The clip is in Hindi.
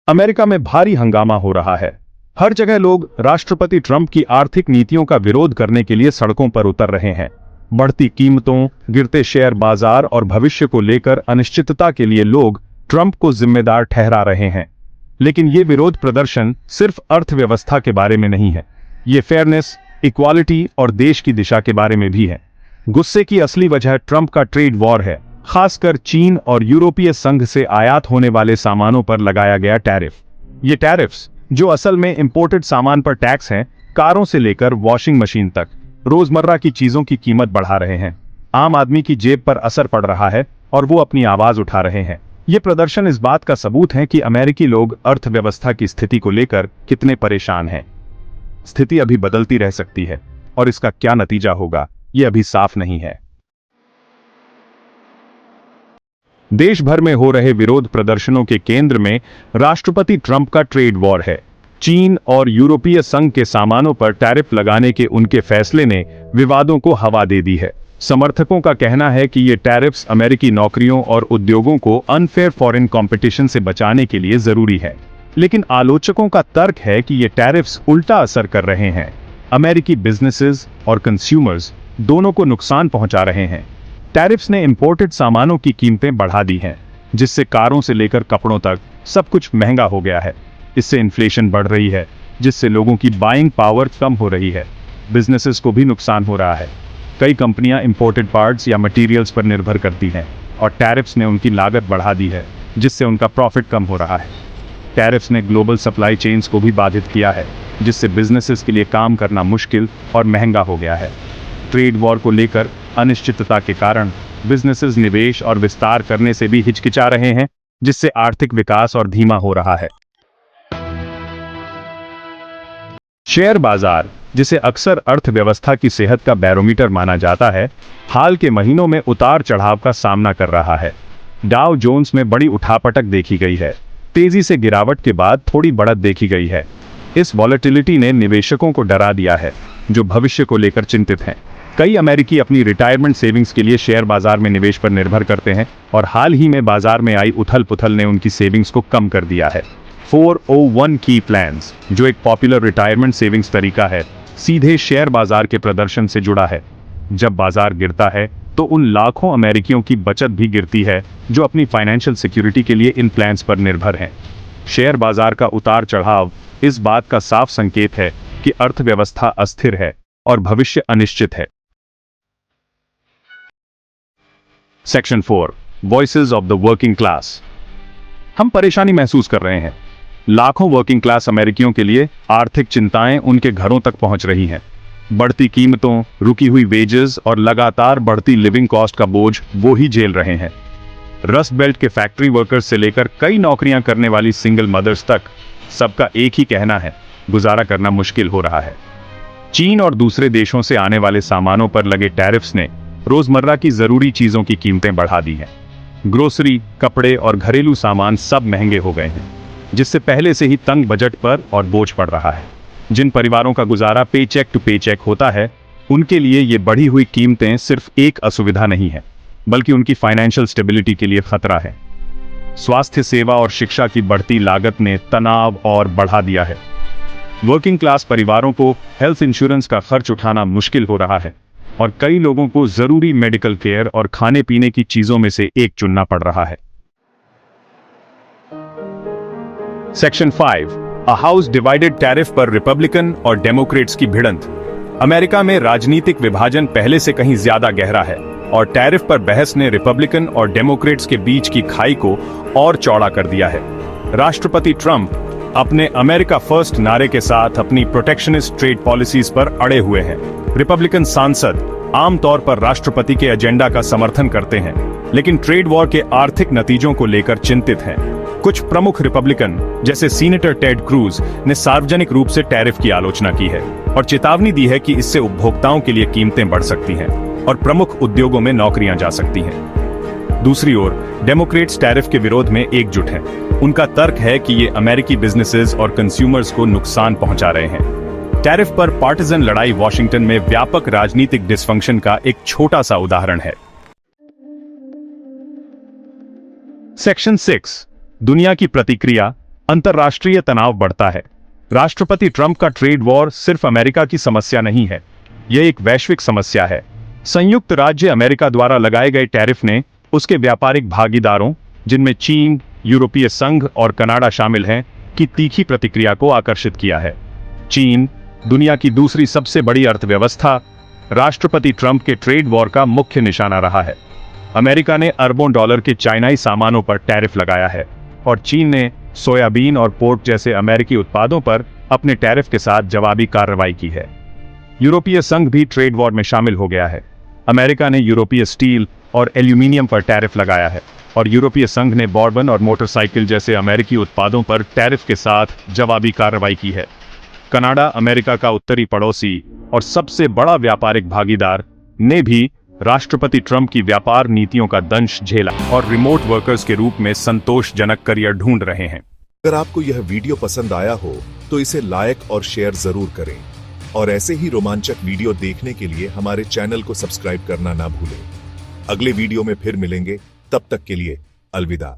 अमेरिका में भारी हंगामा हो रहा है। हर जगह लोग राष्ट्रपति ट्रंप की आर्थिक नीतियों का विरोध करने के लिए सड़कों पर उतर रहे हैं। बढ़ती कीमतों, गिरते शेयर बाजार और भविष्य को लेकर अनिश्चितता के लिए लोग ट्रंप को जिम्मेदार ठहरा रहे हैं। लेकिन ये विरोध प्रदर्शन सिर्फ अर्थव्यवस्था के बारे में नहीं है, ये फेयरनेस, इक्वालिटी और देश की दिशा के बारे में भी है। गुस्से की असली वजह ट्रंप का ट्रेड वॉर है, खासकर चीन और यूरोपीय संघ से आयात होने वाले सामानों पर लगाया गया टैरिफ। ये टैरिफ्स, जो असल में इंपोर्टेड सामान पर टैक्स हैं, कारों से लेकर वॉशिंग मशीन तक रोजमर्रा की चीजों की कीमत बढ़ा रहे हैं। आम आदमी की जेब पर असर पड़ रहा है और वो अपनी आवाज उठा रहे हैं। ये प्रदर्शन इस बात का सबूत है कि अमेरिकी लोग अर्थव्यवस्था की स्थिति को लेकर कितने परेशान हैं। स्थिति अभी बदलती रह सकती है और इसका क्या नतीजा होगा, ये अभी साफ नहीं है। देश भर में हो रहे विरोध प्रदर्शनों के केंद्र में राष्ट्रपति ट्रंप का ट्रेड वॉर है। चीन और यूरोपीय संघ के सामानों पर टैरिफ लगाने के उनके फैसले ने विवादों को हवा दे दी है। समर्थकों का कहना है कि ये टैरिफ्स अमेरिकी नौकरियों और उद्योगों को अनफेयर फॉरेन कंपटीशन से बचाने के लिए जरूरी है। लेकिन आलोचकों का तर्क है कि ये टैरिफ्स उल्टा असर कर रहे हैं, अमेरिकी बिजनेसेस और कंज्यूमर्स दोनों को नुकसान पहुंचा रहे हैं। टैरिफ्स ने इंपोर्टेड सामानों की कीमतें बढ़ा दी हैं, जिससे कारों से लेकर कपड़ों तक सब कुछ महंगा हो गया है। इससे इन्फ्लेशन बढ़ रही है, जिससे लोगों की बाइंग पावर कम हो रही है। बिजनेसेस को भी नुकसान हो रहा है। कई कंपनियां इंपोर्टेड पार्ट्स या मटेरियल्स पर निर्भर करती हैं और टैरिफ्स ने उनकी लागत बढ़ा दी है, जिससे उनका प्रॉफिट कम हो रहा है। टैरिफ्स ने ग्लोबल सप्लाई चेन्स को भी बाधित किया है, जिससे बिजनेसेस के लिए काम करना मुश्किल और महंगा हो गया है। ट्रेड वॉर को लेकर अनिश्चितता के कारण बिजनेसेस निवेश और विस्तार करने से भी हिचकिचा रहे हैं, जिससे आर्थिक विकास और धीमा हो रहा है। शेयर बाजार, जिसे अक्सर अर्थव्यवस्था की सेहत का बैरोमीटर माना जाता है, हाल के महीनों में उतार चढ़ाव का सामना कर रहा है। डाउ जोन्स में बड़ी उठापटक देखी गई है। तेजी से गिरावट के बाद थोड़ी बढ़त देखी गई है। इस वॉलेटिलिटी ने निवेशकों को डरा दिया है, जो भविष्य को लेकर चिंतित हैं। कई अमेरिकी अपनी रिटायरमेंट सेविंग्स के लिए शेयर बाजार में निवेश पर निर्भर करते हैं और हाल ही में बाजार में आई उथल पुथल ने उनकी सेविंग्स को कम कर दिया है। 401 की प्लान्स, जो एक पॉपुलर रिटायरमेंट सेविंग्स तरीका है, सीधे शेयर बाजार के प्रदर्शन से जुड़ा है। जब बाजार गिरता है तो उन लाखों अमेरिकियों की बचत भी गिरती है जो अपनी फाइनेंशियल सिक्योरिटी के लिए इन प्लान्स पर निर्भर हैं। शेयर बाजार का उतार चढ़ाव इस बात का साफ संकेत है कि अर्थव्यवस्था अस्थिर है और भविष्य अनिश्चित है। Section 4, voices of the working class. हम परेशानी महसूस कर रहे हैं। लाखों वर्किंग क्लास अमेरिकियों के लिए आर्थिक चिंताएं उनके घरों तक पहुंच रही हैं। बढ़ती कीमतों, रुकी हुई वेजेस और लगातार बढ़ती लिविंग कॉस्ट का बोझ वो ही झेल रहे हैं। रस्ट बेल्ट के फैक्ट्री वर्कर्स से लेकर कई नौकरियां करने वाली सिंगल मदर्स तक, सबका एक ही कहना है, गुजारा करना मुश्किल हो रहा है। चीन और दूसरे देशों से आने वाले सामानों पर लगे टैरिफ्स ने रोजमर्रा की जरूरी चीजों की कीमतें बढ़ा दी हैं। ग्रोसरी, कपड़े और घरेलू सामान सब महंगे हो गए हैं, जिससे पहले से ही तंग बजट पर और बोझ पड़ रहा है। जिन परिवारों का गुजारा पेचेक टू पेचेक होता है, उनके लिए ये बढ़ी हुई कीमतें सिर्फ एक असुविधा नहीं है, बल्कि उनकी फाइनेंशियल स्टेबिलिटी के लिए खतरा है। स्वास्थ्य सेवा और शिक्षा की बढ़ती लागत ने तनाव और बढ़ा दिया है। वर्किंग क्लास परिवारों को हेल्थ इंश्योरेंस का खर्च उठाना मुश्किल हो रहा है और कई लोगों को जरूरी मेडिकल केयर और खाने पीने की चीजों में से एक चुनना पड़ रहा है। Section 5, a house divided tariff पर रिपब्लिकन और डेमोक्रेट्स की भिड़ंत। अमेरिका में राजनीतिक विभाजन पहले से कहीं ज्यादा गहरा है और टैरिफ पर बहस ने रिपब्लिकन और डेमोक्रेट्स के बीच की खाई को और चौड़ा कर दिया है। राष्ट्रपति ट्रंप अपने अमेरिका फर्स्ट नारे के साथ अपनी प्रोटेक्शनिस्ट ट्रेड पॉलिसीज पर अड़े हुए हैं। रिपब्लिकन सांसद आमतौर पर राष्ट्रपति के एजेंडा का समर्थन करते हैं, लेकिन ट्रेड वॉर के आर्थिक नतीजों को लेकर चिंतित हैं। कुछ प्रमुख रिपब्लिकन, जैसे सीनेटर टेड क्रूज, ने सार्वजनिक रूप से टैरिफ की आलोचना की है और चेतावनी दी है कि इससे उपभोक्ताओं के लिए कीमतें बढ़ सकती हैं और प्रमुख उद्योगों में नौकरियां जा सकती हैं। दूसरी ओर डेमोक्रेट्स टैरिफ के विरोध में एकजुट हैं। उनका तर्क है कि ये अमेरिकी बिजनेसेस और कंज्यूमर्स को नुकसान पहुंचा रहे हैं। टैरिफ पर पार्टिजन लड़ाई वॉशिंगटन में व्यापक राजनीतिक डिस्फंक्शन का एक छोटा सा उदाहरण है। सेक्शन 6, दुनिया की प्रतिक्रिया, अंतर्राष्ट्रीय तनाव बढ़ता है। राष्ट्रपति ट्रंप का ट्रेड वॉर सिर्फ अमेरिका की समस्या नहीं है, यह एक वैश्विक समस्या है। संयुक्त राज्य अमेरिका द्वारा लगाए गए टैरिफ ने उसके व्यापारिक भागीदारों, जिनमें चीन, यूरोपीय संघ और कनाडा शामिल हैं, की तीखी प्रतिक्रिया को आकर्षित किया है। चीन, दुनिया की दूसरी सबसे बड़ी अर्थव्यवस्था, राष्ट्रपति ट्रंप के ट्रेड वॉर का मुख्य निशाना रहा है। अमेरिका ने अरबों डॉलर के चाइनाई सामानों पर टैरिफ लगाया है और चीन ने सोयाबीन और पोर्क जैसे अमेरिकी उत्पादों पर अपने टैरिफ के साथ जवाबी कार्रवाई की है। यूरोपीय संघ भी ट्रेड वॉर में शामिल हो गया है। अमेरिका ने यूरोपीय स्टील और एल्यूमिनियम पर टैरिफ लगाया है और यूरोपीय संघ ने बॉर्बन और मोटरसाइकिल जैसे अमेरिकी उत्पादों पर टैरिफ के साथ जवाबी कार्रवाई की है। कनाडा, अमेरिका का उत्तरी पड़ोसी और सबसे बड़ा व्यापारिक भागीदार, ने भी राष्ट्रपति ट्रंप की व्यापार नीतियों का दंश झेला और रिमोट वर्कर्स के रूप में संतोषजनक करियर ढूंढ रहे हैं। अगर आपको यह वीडियो पसंद आया हो तो इसे लाइक और शेयर जरूर करें और ऐसे ही रोमांचक वीडियो देखने के लिए हमारे चैनल को सब्सक्राइब करना ना भूलें। अगले वीडियो में फिर मिलेंगे, तब तक के लिए अलविदा।